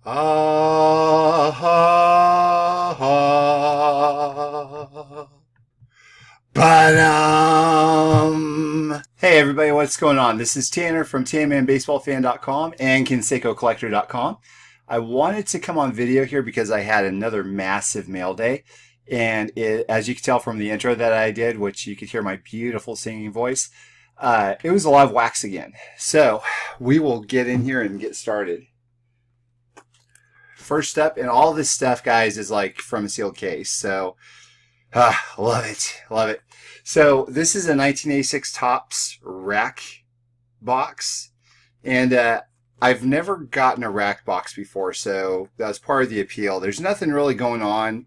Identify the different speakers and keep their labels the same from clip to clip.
Speaker 1: Ah, ha, ha. Hey everybody, what's going on? This is Tanner from TanmanBaseballFan.com and KinseikoCollector.com. I wanted to come on video here because I had another massive mail day, and as you can tell from the intro that I did, which you could hear my beautiful singing voice, it was a lot of wax again. So we will get in here and get started. First up, and all this stuff, guys, is like from a sealed case. So, love it, love it. So this is a 1986 Topps rack box, and I've never gotten a rack box before, so that's part of the appeal. There's nothing really going on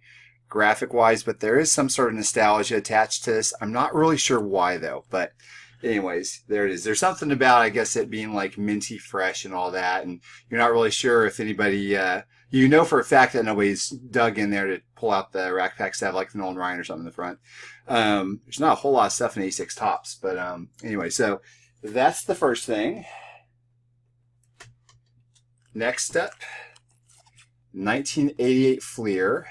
Speaker 1: graphic-wise, but there is some sort of nostalgia attached to this. I'm not really sure why, though, but anyways, there it is. There's something about, I guess, it being like minty fresh and all that, and you're not really sure if anybody, you know for a fact that nobody's dug in there to pull out the rack packs to have like the Nolan Ryan or something in the front. There's not a whole lot of stuff in 86 Topps, but anyway, so that's the first thing. Next up, 1988 Fleer.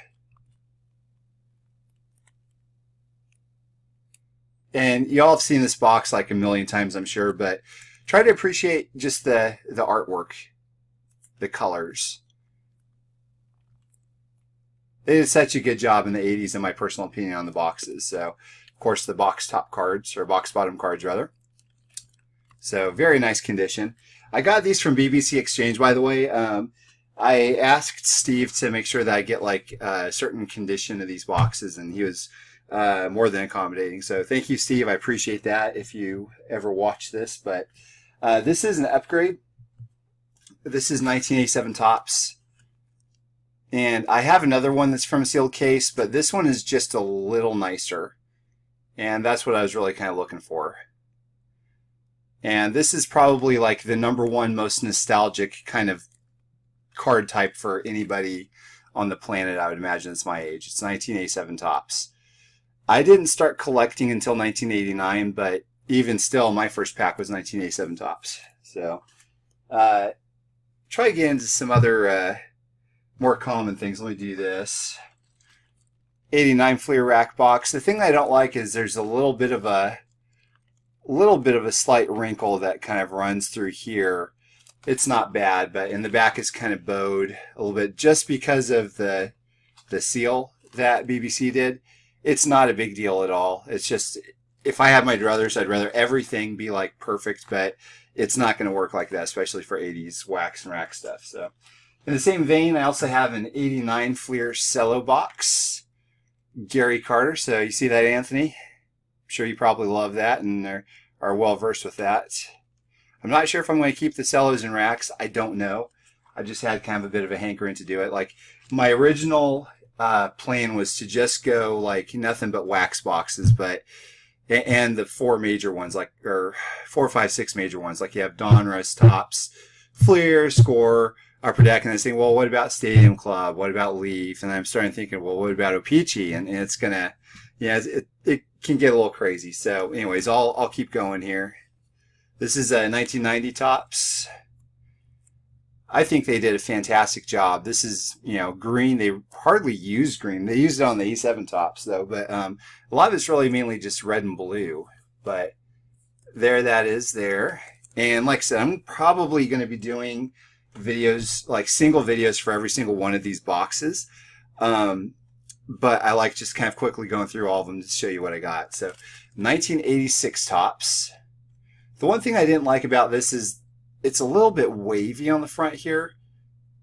Speaker 1: And y'all have seen this box like a million times, I'm sure, but try to appreciate just the artwork, the colors. They did such a good job in the 80s, in my personal opinion, on the boxes. So, of course, the box top cards, or box bottom cards, rather. So, very nice condition. I got these from BBC Exchange, by the way. I asked Steve to make sure that I get like a certain condition of these boxes, and he was more than accommodating. So, thank you, Steve. I appreciate that if you ever watch this. But this is an upgrade. This is 1987 Topps. And I have another one that's from a sealed case, but this one is just a little nicer. And that's what I was really kind of looking for. And this is probably like the #1 most nostalgic kind of card type for anybody on the planet, I would imagine. It's my age. It's 1987 Topps. I didn't start collecting until 1989, but even still, my first pack was 1987 Topps. So, try to get into some other more common things. Let me do this. 89 Fleer rack box. The thing I don't like is there's a little bit of a slight wrinkle that kind of runs through here. It's not bad, but in the back is kind of bowed a little bit just because of the seal that BBC did. It's not a big deal at all. It's just, if I have my druthers, I'd rather everything be like perfect, but it's not going to work like that, especially for 80s wax and rack stuff. So, in the same vein, I also have an 89 Fleer cello box. Gary Carter. So you see that, Anthony? I'm sure you probably love that and are well versed with that. I'm not sure if I'm going to keep the cellos and racks. I don't know. I just had kind of a bit of a hankering to do it. Like, my original plan was to just go like nothing but wax boxes, but and the 4 major ones, like, or 4, 5, 6 major ones, like you have Donruss, Topps, Fleer, Score, Upper Deck, and I was thinking, well, what about Stadium Club? What about Leaf? And I'm starting thinking, well, what about O-Pee-Chee? And it's gonna, yeah, it can get a little crazy. So, anyways, I'll keep going here. This is a 1990 Topps. I think they did a fantastic job. This is, you know, green. They hardly used green. They used it on the 87 Topps, though. But a lot of it's really mainly just red and blue. But there that is there. And like I said, I'm probably going to be doing videos, like single videos for every single one of these boxes. But I like just kind of quickly going through all of them to show you what I got. So 1986 Topps. The one thing I didn't like about this is it's a little bit wavy on the front here.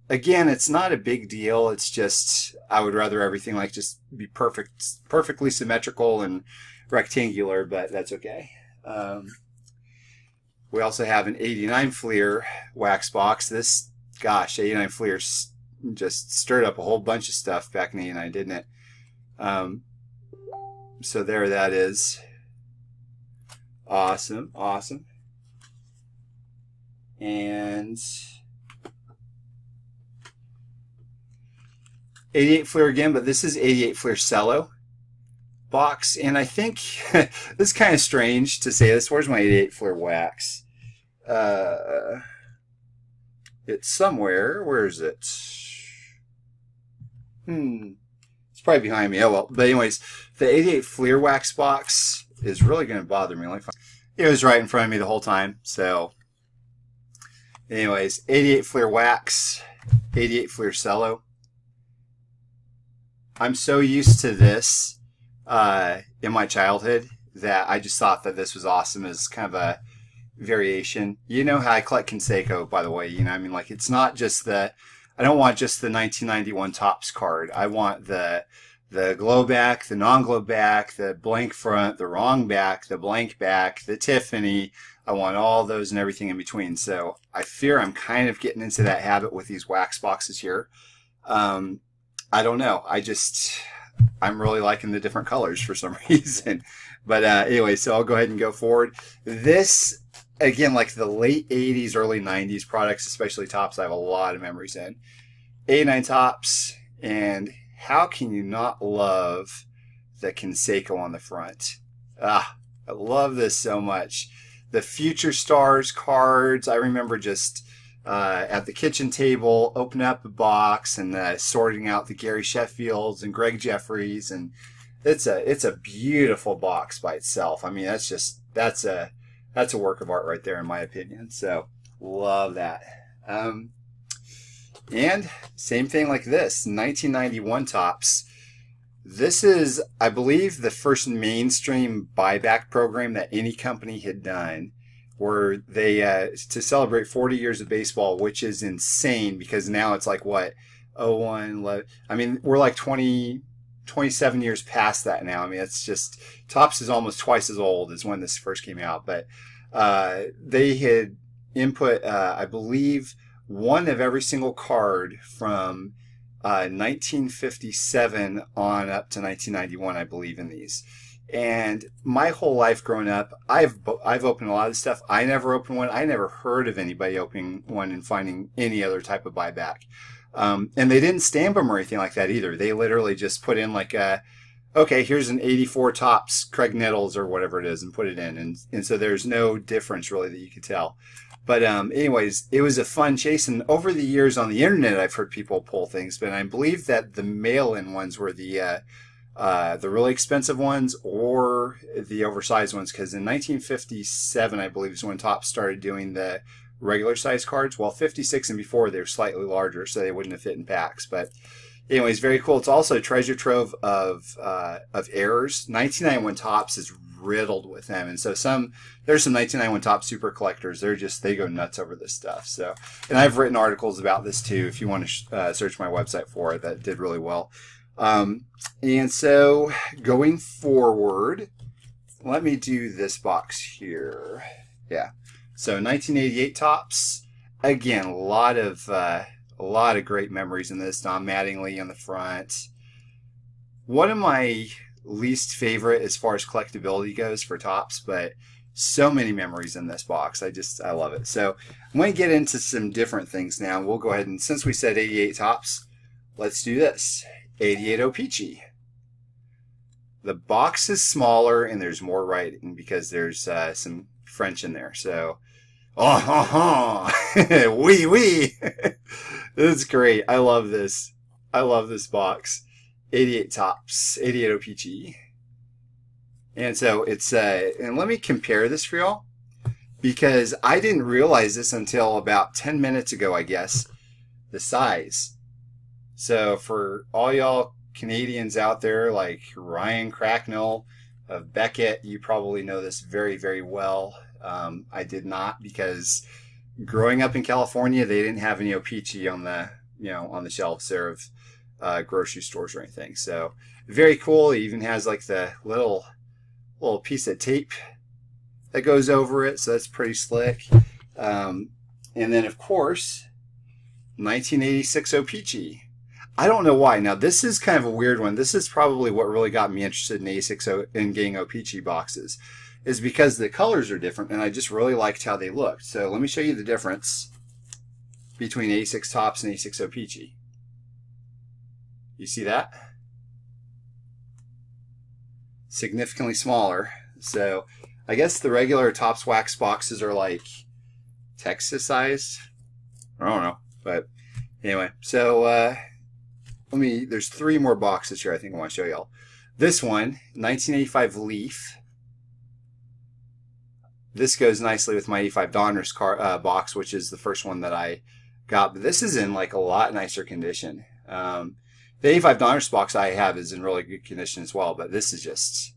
Speaker 1: Again, it's not a big deal. It's just, I would rather everything like just be perfectly symmetrical and rectangular, but that's okay. We also have an 89 Fleer wax box. This, gosh, 89 Fleer just stirred up a whole bunch of stuff back in 89, didn't it? So there that is. Awesome, awesome. And 88 Fleer again, but this is 88 Fleer cello box. And I think this is kind of strange to say this. Where's my 88 Fleer wax? It's somewhere. Where is it? It's probably behind me. Oh well. But anyways, the 88 Fleer wax box is really going to bother me. It was right in front of me the whole time. So anyways, 88 Fleer wax, 88 Fleer cello. I'm so used to this in my childhood that I just thought that this was awesome as kind of a variation. You know how I collect Conseco, by the way. You know, I mean, like, it's not just the, I don't want just the 1991 Topps card. I want the glow back, the non-glow back, the blank front, the wrong back, the blank back, the Tiffany. I want all those and everything in between. So I fear I'm kind of getting into that habit with these wax boxes here. I don't know. I'm really liking the different colors for some reason. But anyway, so I'll go ahead and go forward. This, again, like the late 80s, early 90s products, especially Topps, I have a lot of memories in. 89 Topps, and how can you not love the Conseco on the front? I love this so much. The Future Stars cards, I remember just at the kitchen table, opening up the box and sorting out the Gary Sheffields and Greg Jeffries, and it's a beautiful box by itself. I mean, that's a work of art right there, in my opinion. So love that. And same thing like this, 1991 Topps. This is, I believe, the first mainstream buyback program that any company had done, where they, to celebrate 40 years of baseball, which is insane because now it's like, what, 01, I mean, we're like 27 years past that now. I mean, it's just, Topps is almost twice as old as when this first came out, but they had input, I believe, one of every single card from 1957 on up to 1991, I believe, in these. And my whole life growing up, I've opened a lot of stuff. I never opened one. I never heard of anybody opening one and finding any other type of buyback. And they didn't stamp them or anything like that either. They literally just put in like okay, here's an 84 Topps Craig Nettles or whatever it is, and put it in. And so there's no difference really that you could tell. But anyways, it was a fun chase. And over the years on the internet, I've heard people pull things, but I believe that the mail-in ones were the really expensive ones or the oversized ones, because in 1957, I believe, is when Topps started doing the regular size cards. Well, 56 and before, they were slightly larger, so they wouldn't have fit in packs. But anyways, very cool. It's also a treasure trove of errors. 1991 Topps is riddled with them, and so there's some 1991 Topps super collectors. They go nuts over this stuff. So, and I've written articles about this too. If you want to search my website for it, that did really well. And so going forward, let me do this box here. Yeah. So 1988 Topps. Again, a lot of great memories in this. Don Mattingly on the front. One of my least favorite as far as collectability goes for Topps, but so many memories in this box. I love it. So I'm going to get into some different things now. We'll go ahead and, since we said 88 Topps, let's do this. 88 O-Pee-Chee. The box is smaller and there's more writing because there's some French in there. So, oui, oui. This is great. I love this. I love this box. 88 Topps, 88 O-Pee-Chee. And so it's, and let me compare this for y'all, because I didn't realize this until about 10 minutes ago, I guess, the size. So for all y'all Canadians out there like Ryan Cracknell of Beckett, you probably know this very, very well. I did not, because growing up in California, they didn't have any O-Pee-Chee on the, on the shelves there of grocery stores or anything. So very cool. It even has like the little piece of tape that goes over it, so that's pretty slick. And then of course 1986 O-Pee-Chee. I don't know why. Now this is kind of a weird one. This is probably what really got me interested in 86 in getting O-Pee-Chee boxes, is because the colors are different and I just really liked how they looked. So let me show you the difference between 86 Topps and 86 O-Pee-Chee. You see that? Significantly smaller. So I guess the regular Topps wax boxes are like Texas sized. I don't know. But anyway, so there's 3 more boxes here I think I want to show y'all. This one, 1985 Leaf. This goes nicely with my 85 Donruss box, which is the first one that I got. But this is in like a lot nicer condition. The 85 Donruss box I have is in really good condition as well. But this is just,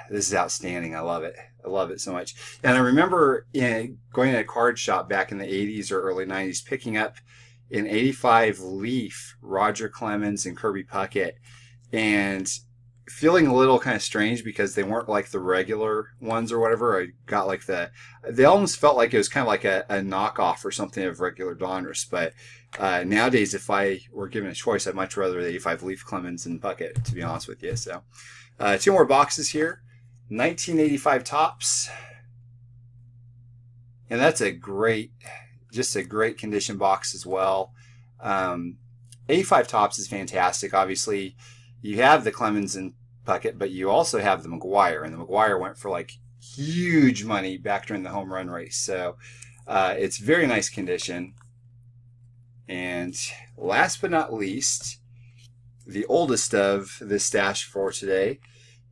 Speaker 1: this is outstanding. I love it. I love it so much. And I remember going to a card shop back in the 80s or early 90s, picking up an 85 Leaf, Roger Clemens and Kirby Puckett, and feeling a little kind of strange because they weren't like the regular ones or whatever. I got like they almost felt like it was kind of like a knockoff or something of regular Donruss. But nowadays, if I were given a choice, I'd much rather the 85 Leaf, Clemens, and Puckett, to be honest with you. So 2 more boxes here. 1985 Topps. And that's just a great condition box as well. 85 Topps is fantastic. Obviously, you have the Clemens and Puckett, but you also have the McGuire, and the McGuire went for like huge money back during the home run race. So it's very nice condition. And last but not least, the oldest of this stash for today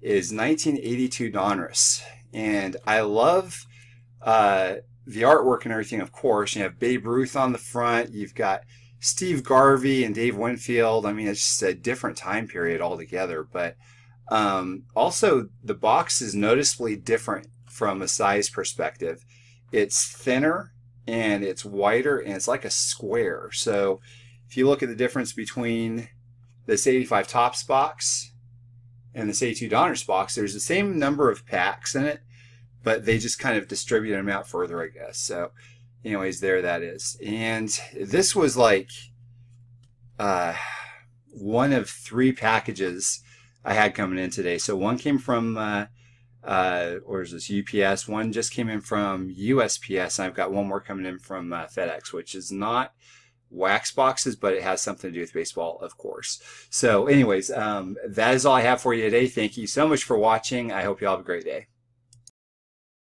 Speaker 1: is 1982 Donruss. And I love the artwork and everything, of course. You have Babe Ruth on the front. You've got Steve Garvey and Dave Winfield. I mean, it's just a different time period altogether. But also, the box is noticeably different from a size perspective. It's thinner and it's wider and it's like a square. So if you look at the difference between this 85 Topps box and this 82 Donruss box, there's the same number of packs in it, but they just kind of distribute them out further, I guess. So anyways, there that is. And this was like one of 3 packages I had coming in today. So one came from, or is this UPS? One just came in from USPS. And I've got one more coming in from FedEx, which is not wax boxes, but it has something to do with baseball, of course. So anyways, that is all I have for you today. Thank you so much for watching. I hope you all have a great day.